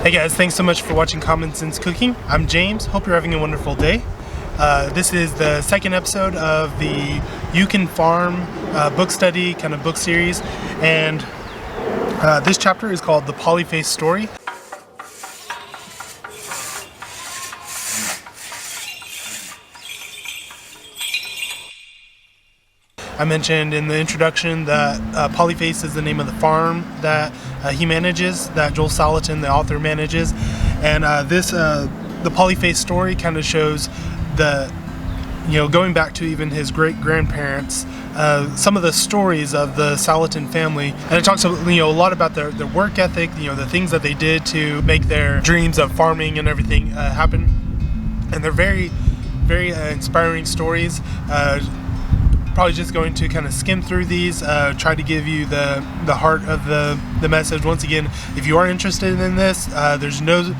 Hey guys, thanks so much for watching Common Sense Cooking. I'm James, hope you're having a wonderful day. This is the second episode of the You Can Farm book study, kind of book series, and this chapter is called The Polyface Story. I mentioned in the introduction that Polyface is the name of the farm that he manages, that Joel Salatin, the author, manages. And the Polyface story kind of shows going back to even his great-grandparents, some of the stories of the Salatin family. And it talks a lot about their work ethic, the things that they did to make their dreams of farming and everything happen. And they're very, very inspiring stories. Probably just going to kind of skim through these, try to give you the heart of the message. Once again, if you are interested in this, there's no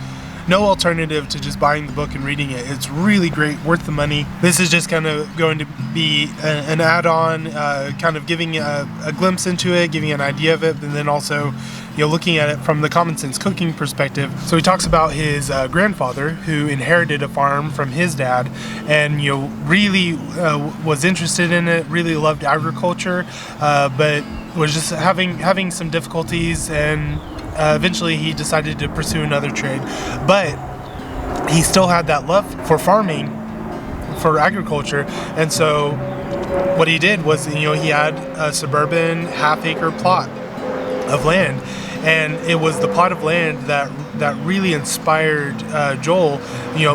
alternative to just buying the book and reading it. It's really great, worth the money. This is just kind of going to be an add-on, kind of giving a glimpse into it, giving an idea of it, and then also looking at it from the Common Sense Cooking perspective. So he talks about his grandfather who inherited a farm from his dad, and really was interested in it, really loved agriculture, but was just having some difficulties, and eventually he decided to pursue another trade. But he still had that love for farming, for agriculture, and so what he did was he had a suburban half-acre plot of land, and it was the plot of land that really inspired Joel.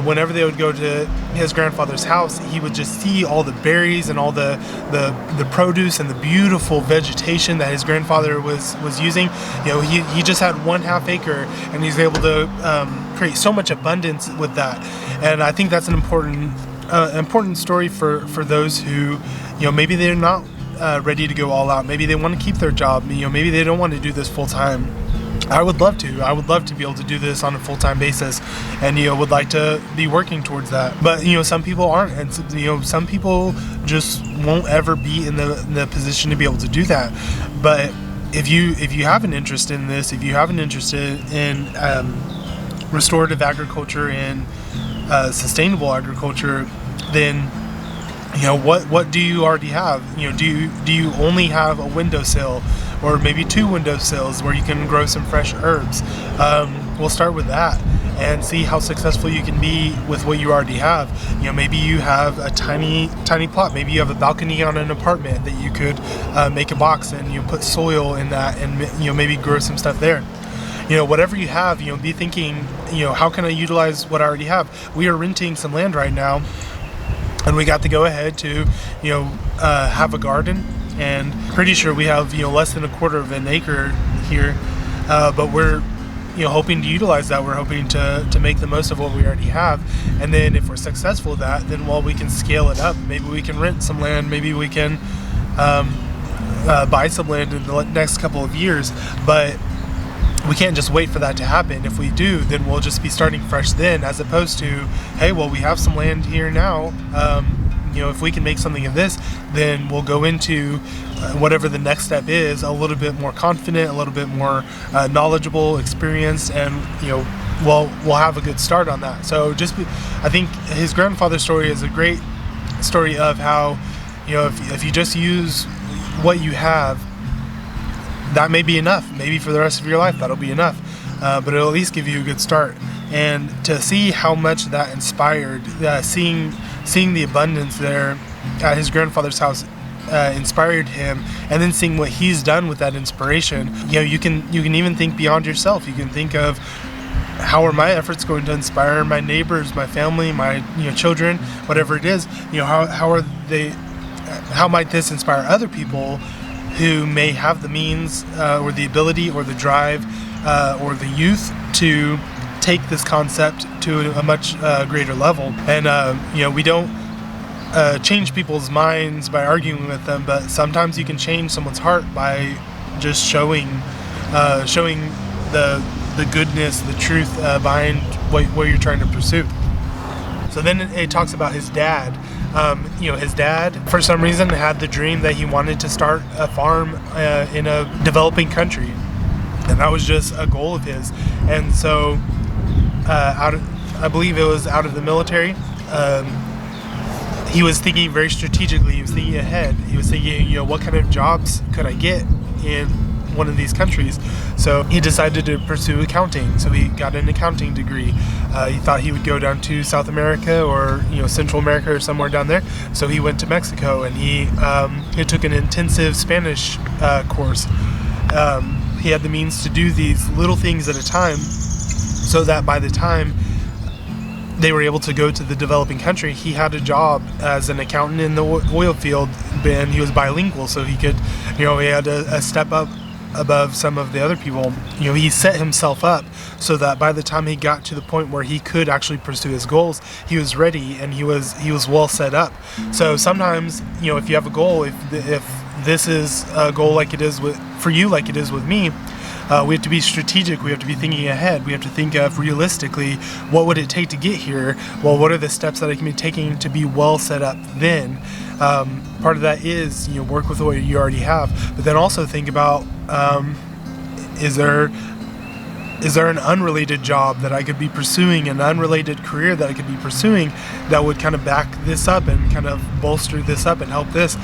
Whenever they would go to his grandfather's house, he would just see all the berries and all the produce and the beautiful vegetation that his grandfather was using. He just had 1/2 acre, and he's able to create so much abundance with that. And I think that's an important story for those who maybe they're not ready to go all out. Maybe they want to keep their job. Maybe they don't want to do this full time. I would love to be able to do this on a full-time basis, and would like to be working towards that. But some people aren't, and some people just won't ever be in the position to be able to do that. But if you have an interest in this, if you have an interest in restorative agriculture and sustainable agriculture, then what do you already have? Do you only have a windowsill, or maybe 2 windowsills where you can grow some fresh herbs? We'll start with that and see how successful you can be with what you already have. Maybe you have a tiny plot. Maybe you have a balcony on an apartment that you could make a box and put soil in that, and maybe grow some stuff there. Whatever you have, be thinking, how can I utilize what I already have? We are renting some land right now, and we got to go ahead to have a garden, and pretty sure we have less than 1/4 of an acre here, but we're hoping to utilize that. We're hoping to make the most of what we already have, and then if we're successful with that, then we can scale it up. Maybe we can rent some land, maybe we can buy some land in the next couple of years. But we can't just wait for that to happen. If we do, then we'll just be starting fresh then, as opposed to, hey, well, we have some land here now. If we can make something of this, then we'll go into whatever the next step is a little bit more confident, a little bit more knowledgeable, experienced, and we'll have a good start on that. So I think his grandfather's story is a great story of how if you just use what you have, that may be enough. Maybe for the rest of your life that'll be enough, but it'll at least give you a good start. And to see how much that inspired, seeing the abundance there at his grandfather's house inspired him, and then seeing what he's done with that inspiration, you can even think beyond yourself. You can think of, how are my efforts going to inspire my neighbors, my family, my children, whatever it is. How might this inspire other people who may have the means or the ability or the drive or the youth to take this concept to a much greater level. And we don't change people's minds by arguing with them, but sometimes you can change someone's heart by just showing the goodness, the truth behind what you're trying to pursue. So then it talks about his dad. His dad, for some reason, had the dream that he wanted to start a farm in a developing country. and that was just a goal of his. And so I believe it was out of the military, he was thinking very strategically. He was thinking ahead. He was thinking, what kind of jobs could I get in one of these countries? So he decided to pursue accounting. So he got an accounting degree. He thought he would go down to South America or Central America or somewhere down there. So he went to Mexico, and he took an intensive Spanish course. He had the means to do these little things at a time, so that by the time they were able to go to the developing country, he had a job as an accountant in the oil field, and he was bilingual, so he could, he had a step up above some of the other people. He set himself up so that by the time he got to the point where he could actually pursue his goals, he was ready and he was well set up. So sometimes, if you have a goal, if this is a goal like it is for you, like it is with me, we have to be strategic. We have to be thinking ahead. We have to think of realistically, what would it take to get here? Well, what are the steps that I can be taking to be well set up then? Part of that is, work with what you already have, but then also think about, is there an unrelated job that I could be pursuing, an unrelated career that I could be pursuing that would kind of back this up and kind of bolster this up and help this?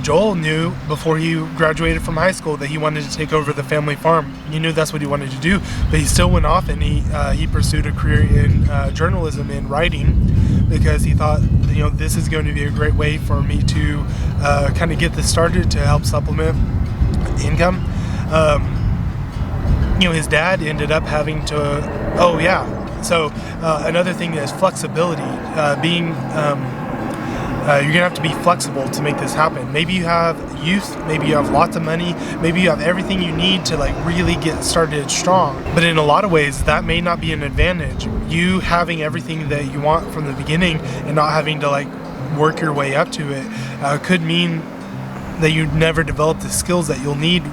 Joel knew before he graduated from high school that he wanted to take over the family farm. He knew that's what he wanted to do, but he still went off and he pursued a career in journalism, in writing, because he thought, this is going to be a great way for me to kind of get this started to help supplement income. His dad ended up having to, so another thing is flexibility, you're gonna have to be flexible to make this happen. Maybe you have youth, maybe you have lots of money, maybe you have everything you need to really get started strong. But in a lot of ways, that may not be an advantage. You having everything that you want from the beginning and not having to work your way up to it could mean that you never develop the skills that you'll need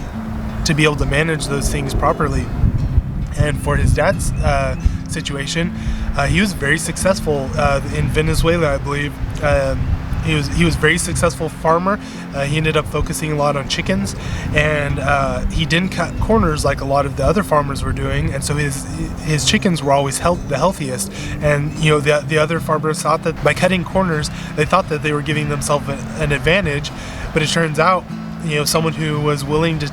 to be able to manage those things properly. And for his dad's situation, he was very successful in Venezuela, I believe. He was a very successful farmer. He ended up focusing a lot on chickens, and he didn't cut corners like a lot of the other farmers were doing, and so his chickens were always the healthiest. And the other farmers thought that by cutting corners, they thought that they were giving themselves an advantage, but it turns out someone who was willing to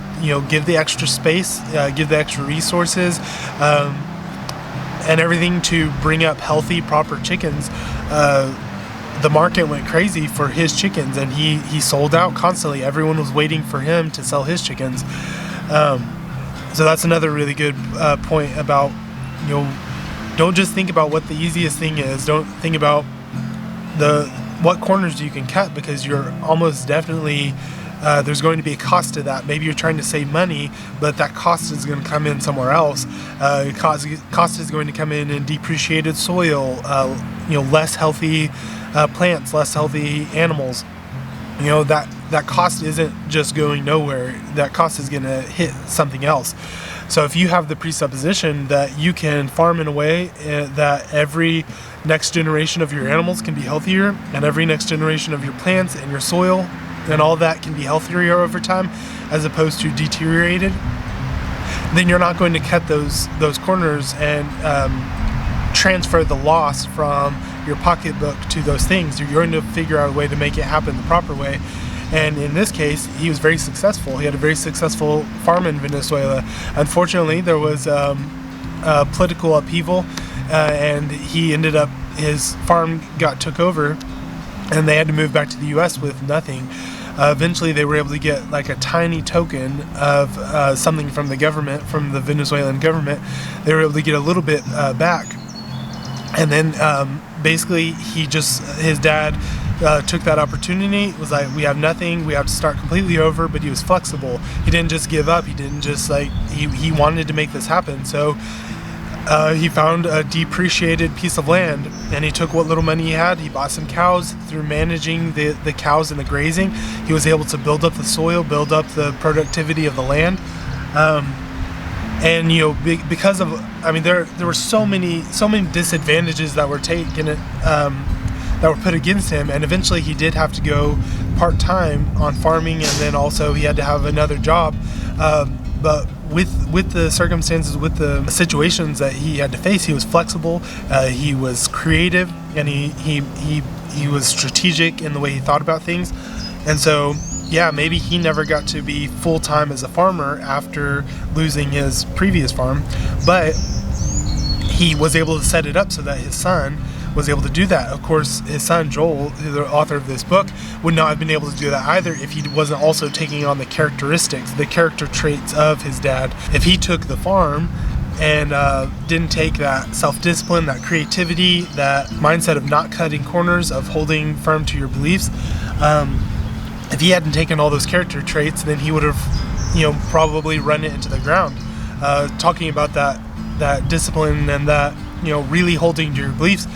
give the extra space, give the extra resources, and everything to bring up healthy, proper chickens, the market went crazy for his chickens, and he sold out constantly. Everyone was waiting for him to sell his chickens. So that's another really good point about, don't just think about what the easiest thing is. Don't think about what corners you can cut, because you're almost definitely there's going to be a cost to that. Maybe you're trying to save money, but that cost is going to come in somewhere else. Cost is going to come in depreciated soil, less healthy plants, less healthy animals. That cost isn't just going nowhere. That cost is going to hit something else. So if you have the presupposition that you can farm in a way that every next generation of your animals can be healthier, and every next generation of your plants and your soil and all that can be healthier over time as opposed to deteriorated, then you're not going to cut those corners and transfer the loss from your pocketbook to those things. You're going to figure out a way to make it happen the proper way. And in this case, he was very successful. He had a very successful farm in Venezuela. Unfortunately, there was political upheaval, and his farm got took over, and they had to move back to the U.S. with nothing. Eventually, they were able to get a tiny token of something from the government, from the Venezuelan government. They were able to get a little bit back. And then basically, his dad took that opportunity, was like, we have nothing, we have to start completely over, but he was flexible. He didn't just give up. He didn't just he wanted to make this happen. So he found a depreciated piece of land, and he took what little money he had. He bought some cows. Through managing the cows and the grazing, he was able to build up the soil, build up the productivity of the land. And because of, there were so many disadvantages that were taken, that were put against him, and eventually he did have to go part-time on farming, and then also he had to have another job. but with the circumstances, with the situations that he had to face, he was flexible, he was creative, and he was strategic in the way he thought about things. And so, yeah, maybe he never got to be full-time as a farmer after losing his previous farm, but he was able to set it up so that his son was able to do that. Of course, his son Joel, the author of this book, would not have been able to do that either if he wasn't also taking on the characteristics, the character traits of his dad. If he took the farm and didn't take that self-discipline, that creativity, that mindset of not cutting corners, of holding firm to your beliefs, if he hadn't taken all those character traits, then he would have, probably run it into the ground. Talking about that discipline and that, really holding to your beliefs.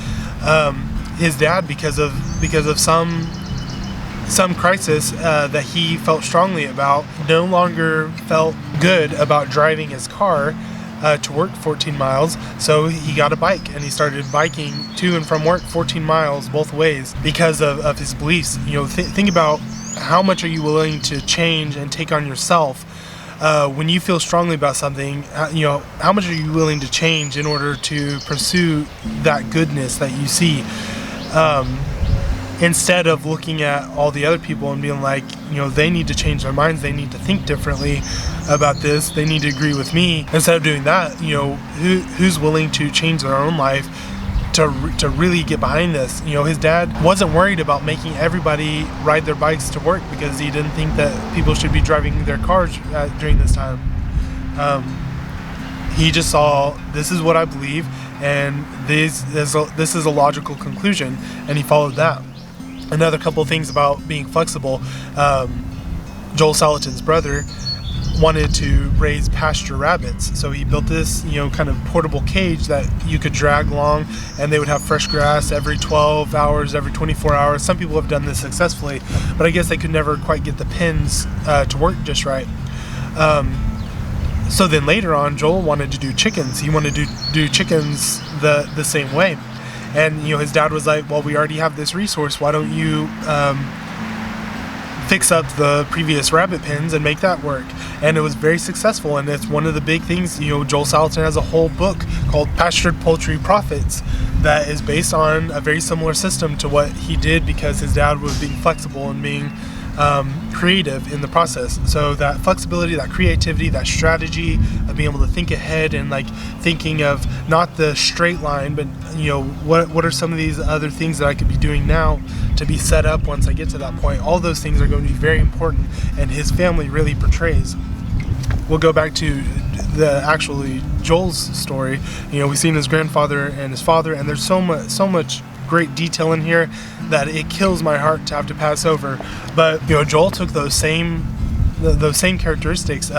His dad, because of some crisis that he felt strongly about, no longer felt good about driving his car to work 14 miles. So he got a bike and he started biking to and from work 14 miles both ways because of his beliefs. Think about how much are you willing to change and take on yourself when you feel strongly about something. How much are you willing to change in order to pursue that goodness that you see, instead of looking at all the other people and being like, they need to change their minds, they need to think differently about this, they need to agree with me. Instead of doing that, who's willing to change their own life to really get behind this? His dad wasn't worried about making everybody ride their bikes to work because he didn't think that people should be driving their cars during this time. He just saw, this is what I believe, and this is a logical conclusion, and he followed that. Another couple of things about being flexible. Joel Salatin's brother wanted to raise pasture rabbits, so he built this kind of portable cage that you could drag along, and they would have fresh grass every 12 hours, every 24 hours. Some people have done this successfully, but I guess they could never quite get the pins to work just right. So then later on, Joel wanted to do chickens. He wanted to do chickens the same way, and his dad was like, well, we already have this resource, why don't you fix up the previous rabbit pens and make that work? And it was very successful, and it's one of the big things. Joel Salatin has a whole book called Pastured Poultry Profits that is based on a very similar system to what he did, because his dad was being flexible and being creative in the process. So that flexibility, that creativity, that strategy of being able to think ahead and thinking of not the straight line, but what are some of these other things that I could be doing now to be set up once I get to that point. All those things are going to be very important, and his family really portrays. We'll go back to Joel's story. We've seen his grandfather and his father, and there's so much great detail in here that it kills my heart to have to pass over. But Joel took those same characteristics.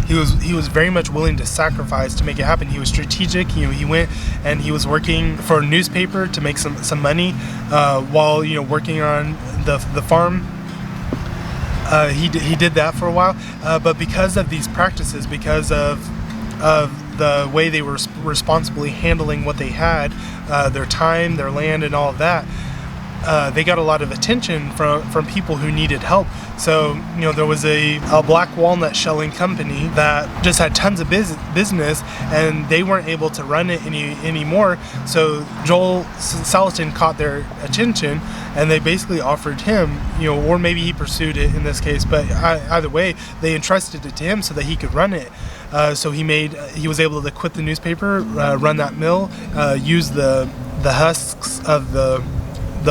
He was very much willing to sacrifice to make it happen. He was strategic. He went and he was working for a newspaper to make some money while working on the farm. He did that for a while, but because of these practices, because of the way they were responsibly handling what they had, their time, their land, and all of that, they got a lot of attention from people who needed help. So there was a black walnut shelling company that just had tons of business, and they weren't able to run it anymore. So Joel Salatin caught their attention, and they basically offered him, or maybe he pursued it in this case, but either way, they entrusted it to him so that he could run it. So he was able to quit the newspaper, run that mill, use the husks of the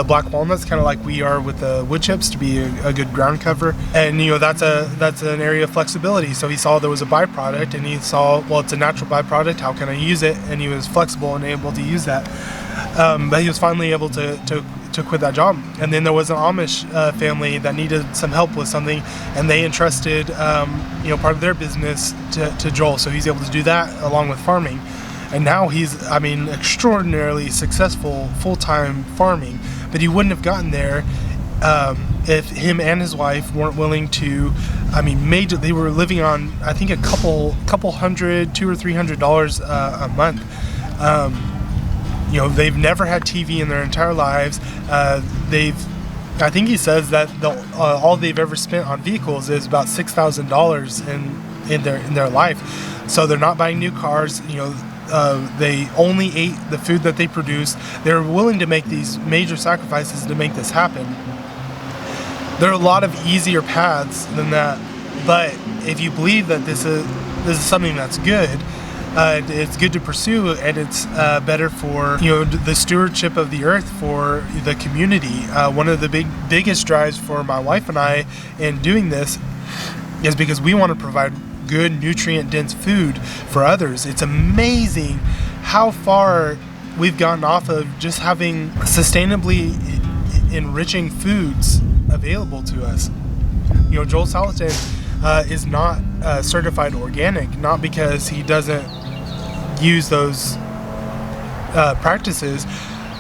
black walnuts, kind of like we are with the wood chips, to be a good ground cover. And that's an area of flexibility. So he saw there was a byproduct, and he saw, well, it's a natural byproduct, how can I use it? And he was flexible and able to use that. But he was finally able to quit that job. And then there was an Amish family that needed some help with something, and they entrusted part of their business to Joel. So he's able to do that along with farming. And now he's, extraordinarily successful full-time farming. But he wouldn't have gotten there if him and his wife weren't willing to. They were living on, I think, a couple hundred, $200 or $300 a month. They've never had TV in their entire lives. I think he says that all they've ever spent on vehicles is about $6,000 in their life. So they're not buying new cars. They only ate the food that they produced. They're willing to make these major sacrifices to make this happen. There are a lot of easier paths than that, but if you believe that this is something that's good, it's good to pursue, and it's better for the stewardship of the earth, for the community. One of the biggest drives for my wife and I in doing this is because we want to provide good, nutrient-dense food for others. It's amazing how far we've gotten off of just having sustainably enriching foods available to us. Joel Salatin is not certified organic, not because he doesn't use those practices,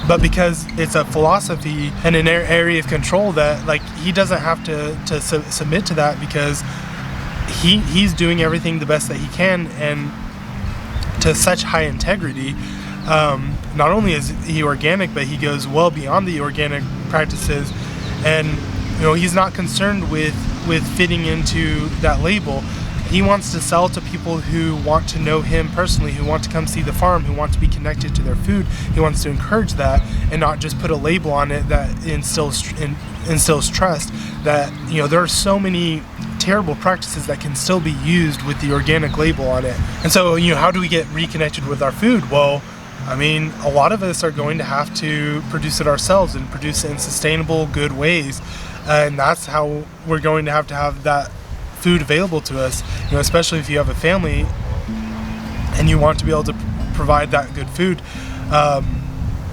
but because it's a philosophy and an area of control that he doesn't have to submit to that, because he's doing everything the best that he can and to such high integrity. Not only is he organic, but he goes well beyond the organic practices, and he's not concerned with fitting into that label. He wants to sell to people who want to know him personally, who want to come see the farm, who want to be connected to their food. He wants to encourage that and not just put a label on it that instills trust. That there are so many terrible practices that can still be used with the organic label on it. And so how do we get reconnected with our food? Well, a lot of us are going to have to produce it ourselves and produce it in sustainable, good ways. And that's how we're going to have that food available to us, especially if you have a family and you want to be able to provide that good food.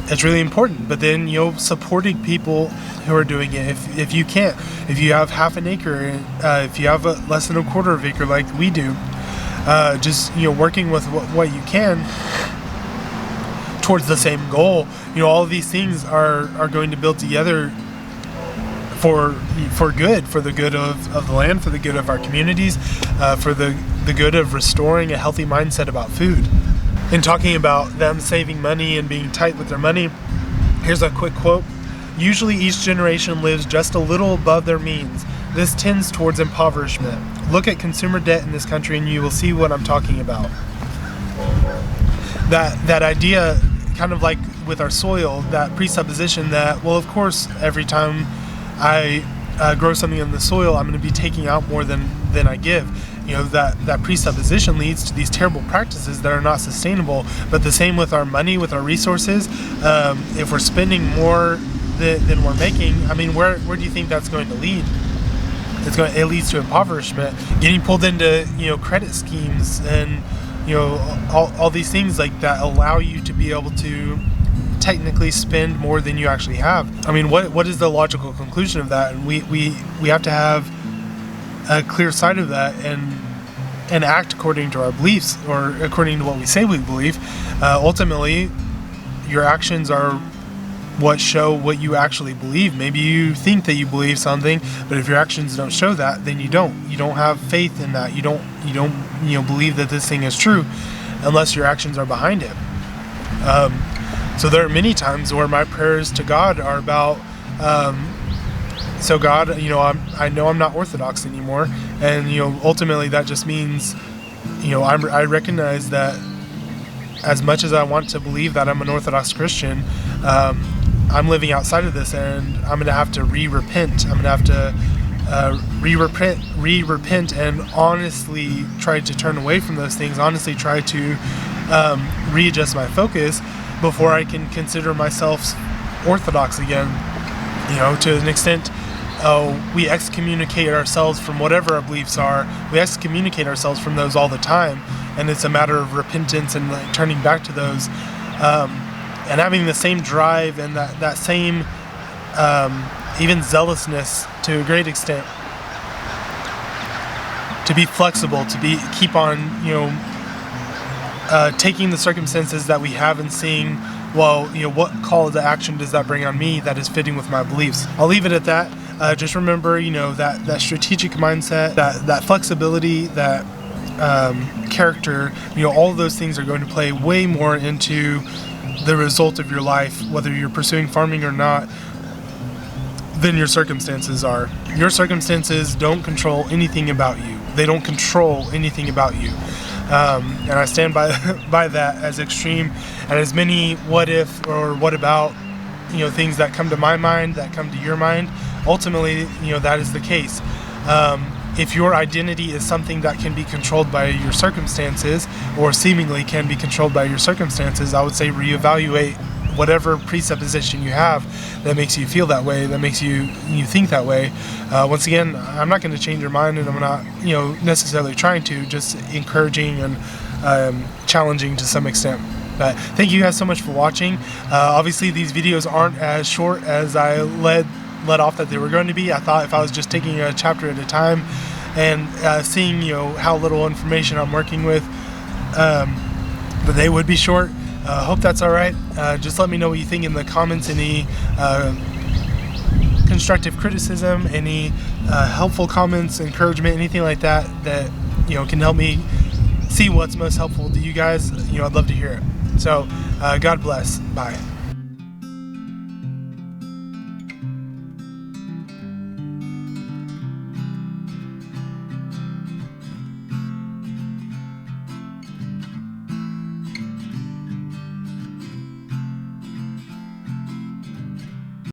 It's really important. But then, supporting people who are doing it. If you can't, if you have half an acre, if you have less than a quarter of an acre like we do, just working with what you can towards the same goal. All of these things are going to build together for good, for the good of the land, for the good of our communities, for the good of restoring a healthy mindset about food. In talking about them saving money and being tight with their money, here's a quick quote. Usually each generation lives just a little above their means. This tends towards impoverishment. Look at consumer debt in this country and you will see what I'm talking about. That idea, kind of like with our soil, that presupposition that, well, of course, every time I grow something in the soil, I'm going to be taking out more than I give. That presupposition leads to these terrible practices that are not sustainable. But the same with our money, with our resources. If we're spending more than we're making, where do you think that's going to lead? It leads to impoverishment, getting pulled into credit schemes, and all these things like that allow you to be able to technically spend more than you actually have. What is the logical conclusion of that? And we have to have a clear sight of that and act according to our beliefs, or according to what we say we believe. Ultimately, your actions are what show what you actually believe. Maybe you think that you believe something, but if your actions don't show that, then you don't have faith in that. You don't believe that this thing is true unless your actions are behind it. So there are many times where my prayers to God are about, so God, I know I'm not Orthodox anymore, and ultimately that just means, I recognize that as much as I want to believe that I'm an Orthodox Christian, I'm living outside of this, and I'm going to have to re-repent. I'm going to have to re-repent and honestly try to turn away from those things, honestly try to readjust my focus before I can consider myself Orthodox again. To an extent, we excommunicate ourselves from whatever our beliefs are. We excommunicate ourselves from those all the time, and it's a matter of repentance and turning back to those, and having the same drive and that same even zealousness to a great extent, to be flexible, to keep on taking the circumstances that we have and seeing, well, what call to action does that bring on me that is fitting with my beliefs. I'll leave it at that. Just remember, that strategic mindset, that flexibility, that character, all of those things are going to play way more into the result of your life, whether you're pursuing farming or not, than your circumstances are. Your circumstances don't control anything about you. they don't control anything about you. And I stand by by that as extreme, and as many what if or what about, things that come to my mind, that come to your mind. Ultimately, that is the case. If your identity is something that can be controlled by your circumstances, or seemingly can be controlled by your circumstances, I would say reevaluate whatever presupposition you have that makes you feel that way, that makes you think that way. Once again, I'm not going to change your mind, and I'm not necessarily trying to, just encouraging and challenging to some extent. But thank you guys so much for watching. Obviously these videos aren't as short as I led off that they were going to be. I thought if I was just taking a chapter at a time and seeing how little information I'm working with, that they would be short. Hope that's alright. Just let me know what you think in the comments. Any constructive criticism, any helpful comments, encouragement, anything like that can help me see what's most helpful to you guys. I'd love to hear it. So God bless. Bye.